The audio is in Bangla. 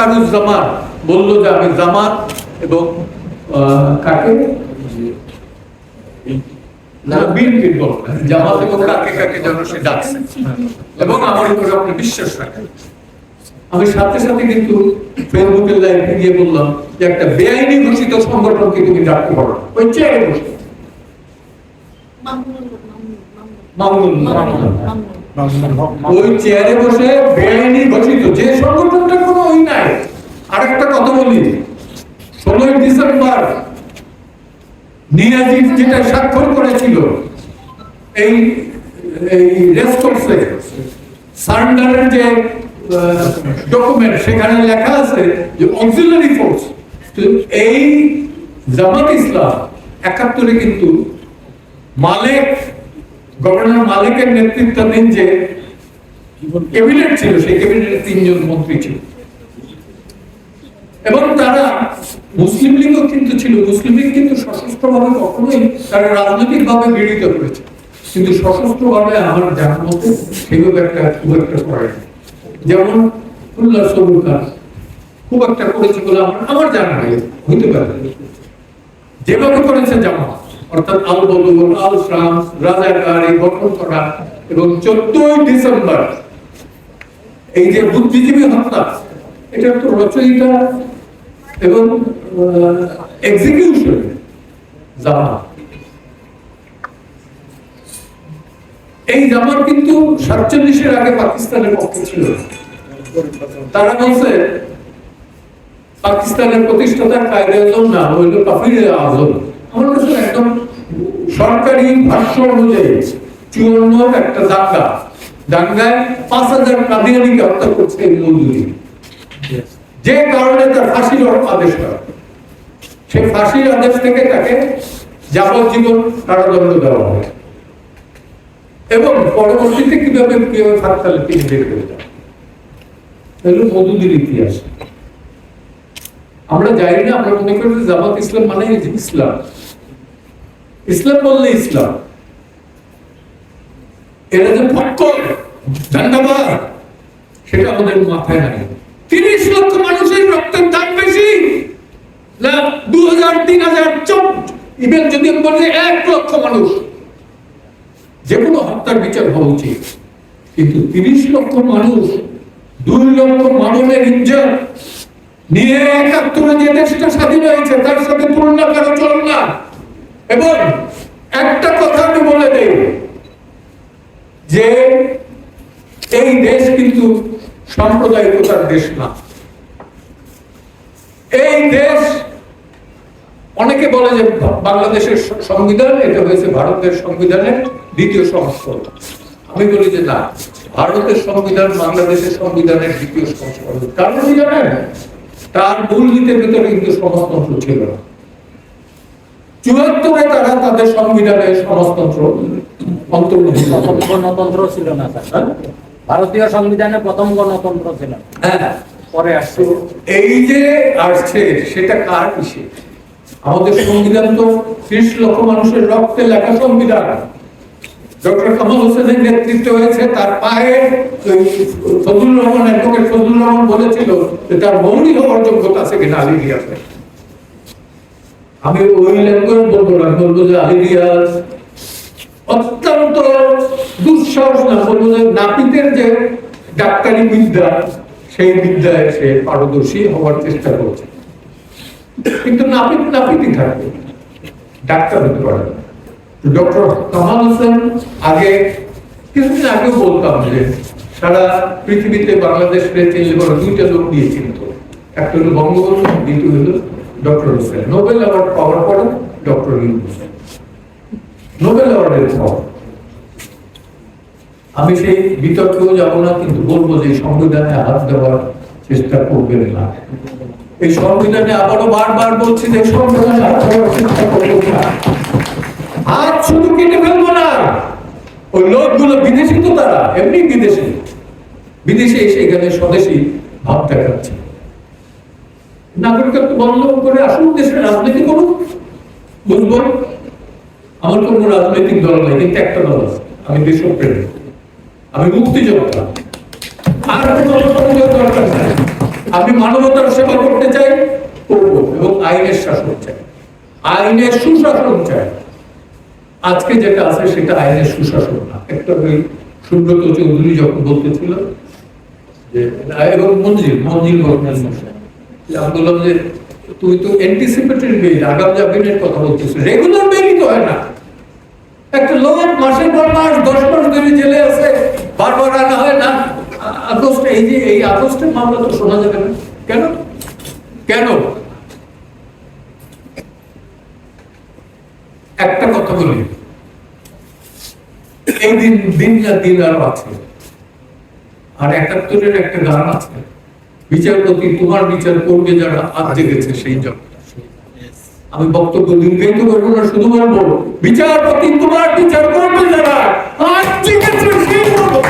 আনসারুজ্জামান বলল যে আমি জামাত এবং কাকে বিএনপির বলল জামাত এবং কাকে কাকে যেন সে ডাকছে এবং আমার উপরে আপনি বিশ্বাস রাখেন। আমি সাথে সাথে কিন্তু ফেসবুকের লাইভে গিয়ে বললাম যে একটা বেআইনি ঘোষিত সংগঠনকে তুমি ডাকতে পারো ওই চেয়ারে বসে ওই চেয়ারে বসে বেআইনি ঘোষিত যে সংগঠনটা কোনো ওই নাই। আরেকটা কথা বলি, 16 ডিসেম্বর নিয়াজি যেটা স্বাক্ষর করেছিল এই রেসকোর্সে সারেন্ডারের যে ডকুমেন্ট, সেখানে লেখা আছে যে অক্সিলারি ফোর্স। এই জামাত ইসলাম 71-এ কিন্তু মালিক গভর্নর মালিকের নেতৃত্বাধীন যে ক্যাবিনেট ছিল সেই ক্যাবিনেটে 3 জন মন্ত্রী ছিল এবং তারা মুসলিম লীগও কিন্তু ছিল। মুসলিম লীগ কিন্তু সশস্ত্রভাবে কখনোই তারা রাজনৈতিকভাবে গৃহীত করেছে, কিন্তু সশস্ত্রভাবে আমার জানার মতো সেভাবে খুব একটা করে, যেমন উল্লাস সরকার খুব একটা করেছে বলে আমার জানা নাই, হইতে পারে যেভাবে করেছে জামাত, অর্থাৎ আল বদর আল শামস রাজাকার এই গঠন করা এবং 14 ডিসেম্বর এই যে বুদ্ধিজীবী হত্যা, এটা তো রচয়িতা এবং এক্সিকিউশন জামাত। এই জামাত কিন্তু 47-এর আগে পাকিস্তানের পক্ষে ছিল। তারা বলছে পাকিস্তানের প্রতিষ্ঠাতা কায়দে-ই-আজম না হইল কাফির-ই-আজম। আমার কাছে একদম সরকারি ভাষ্য অনুযায়ী 54 একটা দাঙ্গায় 5000 কাদিয়ানিকে হত্যা করছে এই মৌদুদি, যে কারণে তার ফাঁসির আদেশ হয়। সেই ফাঁসির আদেশ থেকে তাকে যাবজ্জীবন কারাদণ্ড দেওয়া হয় এবং পরবর্তীতে কিভাবে ফাঁকতালে তিনি বের করে দেন, এগুলো মৌদুদির ইতিহাস। আমরা জানি না, আমরা মনে করি জামাত ইসলাম মানে ইসলাম, ইসলাম বললে ইসলাম। এরা যে ফক্কর ধন্যবাদ সেটা আমাদের মাথায় নাই। 30 লক্ষ মানুষের রক্তের দাম বেশি না 2000 3000 ইভেন যদি বলে 1 লক্ষ মানুষ, যে কোনো হত্যার বিচার হওয়া উচিত, কিন্তু 30 লক্ষ মানুষ 2 লক্ষ মানবের ইজ্জত নিয়ে 71-এ যে দেশটা স্বাধীন হয়েছে তার সাথে তুলনা করা চলে না। এবং একটা কথা আমি বলে দেই যে এই দেশ কিন্তু সাম্প্রদায়িকতার দেশ না। এই দেশ, অনেকে বলে যে বাংলাদেশের সংবিধান এটা হয়েছে ভারতের সংবিধানের 2য় সংস্করণ। আমি বলি যে না, ভারতের সংবিধান বাংলাদেশের সংবিধানের 2য় সংস্করণ। কারণ কি জানেন, তার মূলনীতির ভিতরে কিন্তু সমাজতন্ত্র ছিল না। 74-এ তারা তাদের সংবিধানে সমাজতন্ত্র অন্তর্ভুক্ত, গণতন্ত্র ছিল না স্যার। ভারতীয় সংবিধানে প্রথম গণতন্ত্র ছিল, পরে আসছে। এই যে আসছে সেটা কার ইসে? আমাদের সংবিধান তো 30 লক্ষ মানুষের রক্তে লেখা সংবিধান। ডক্টর কামাল হোসেনের নেতৃত্বে হয়েছে, তার পায়ে ফজলুর রহমান অ্যাডভোকেট ফজলুর রহমান বলেছিল যে তার মৌলিক হওয়ার যোগ্যতা আছে কিনা আলী রিয়াজের। আমি ওই ল্যাঙ্গুয়েজ বলবো না, বলবো যে আলী রিয়াজ অত্যন্ত দুঃসাহস না, বলবো যে নাপিতের যে ডাক্তারি বিদ্যা সেই বিদ্যায় সে পারদর্শী হওয়ার চেষ্টা করছে, কিন্তু নাপিতই থাকবে, ডাক্তার হতে পারে না। ডক্টর কামাল হোসেন আগে কিছুদিন আগেও বলতাম যে সারা পৃথিবীতে বাংলাদেশে চিনলে বড় 2টা লোক নিয়ে চিনত, একটা হলো বঙ্গবন্ধু, দ্বিতীয় হলো ডক্টর হোসেন। নোবেল অ্যাওয়ার্ড পাওয়ার পরে ডক্টর ইউনূস নোবেল অ্যাওয়ার্ডের পর। আমি সেই বিতর্কেও যাব না, কিন্তু বলবো যে সংবিধানে হাত দেওয়ার চেষ্টা করবেন না। এই সংবিধানে আবারও বারবার বলছি যে সংবিধানে হাত দেওয়ার চেষ্টা করবেন না। হাত শুধু কেটে ফেলবো না, ওই লোকগুলো বিদেশি, তো তারা এমনি বিদেশে এসে এখানে স্বদেশী ভাব দেখাচ্ছে। নাগরিকত্ব বন্ধ করে আসুন, দেশের রাজনীতি করুন, বুঝবো। আমার কোন রাজনৈতিক দল নাই, কিন্তু একটা দল আছে, আমি দেশপ্রেমী, আমি মুক্তিযোদ্ধা, আর কোনো দরকার নাই। আমি মানবতার সেবা করতে চাই, করবো, এবং আইনের শাসন চাই, আইনের সুশাসন চাই। আজকে যেটা আছে সেটা আইনের সুশাসন না। একটা ওই সুব্রত চৌধুরী যখন বলতেছিল যে, এবং মঞ্জিল বর্ণাল মশাই, আমি বললাম যে তুই তো অ্যান্টিসিপেটরি বেইল, আগাম জামিনের কথা বলছিস, রেগুলার বেইলই তো হয় না। একটা লোক মাসের পর মাস 10 মাস ধরে জেলে আছে, বারবার আনা হয় না। আগস্টে এই আগস্টের মামলা তো শোনা যাবে না কেন? কেন? একটা কথা বলি, এই দিন আরো আছে। আর 71-এর একটা গান আছে, বিচারপতি তোমার বিচার করবে যারা আজ জেগেছে সেই জগৎ। আমি বক্তব্য দীর্ঘায়িত করবো না, শুধু বলবো বিচারপতি তোমার বিচার করবে যারা আজ জেগেছে সেই জগৎ।